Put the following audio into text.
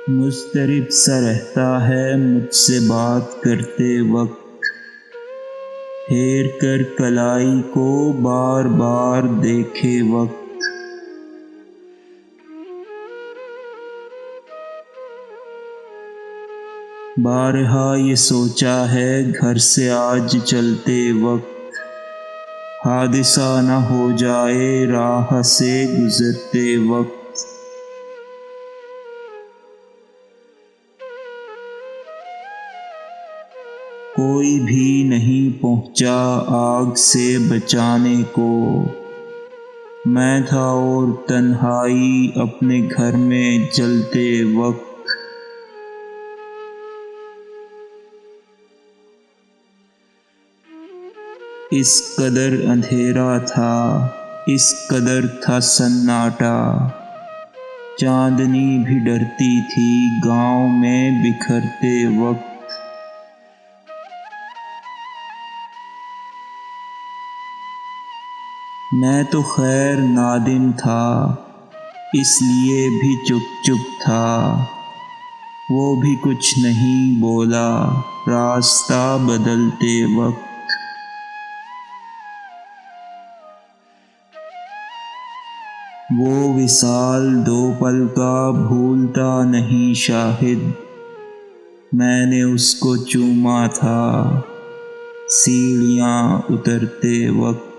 مضطرب سا رہتا ہے مجھ سے بات کرتے وقت، پھیر کر کلائی کو بار بار دیکھے وقت۔ بارہا یہ سوچا ہے گھر سے آج چلتے وقت، حادثہ نہ ہو جائے راہ سے گزرتے وقت۔ کوئی بھی نہیں پہنچا آگ سے بچانے کو، میں تھا اور تنہائی اپنے گھر میں جلتے وقت۔ اس قدر اندھیرا تھا، اس قدر تھا سناٹا، چاندنی بھی ڈرتی تھی گاؤں میں بکھرتے وقت۔ میں تو خیر نادم تھا، اس لیے بھی چپ چپ تھا، وہ بھی کچھ نہیں بولا راستہ بدلتے وقت۔ وہ وصال دو پل کا بھولتا نہیں شاہد، میں نے اس کو چوما تھا سیڑھیاں اترتے وقت۔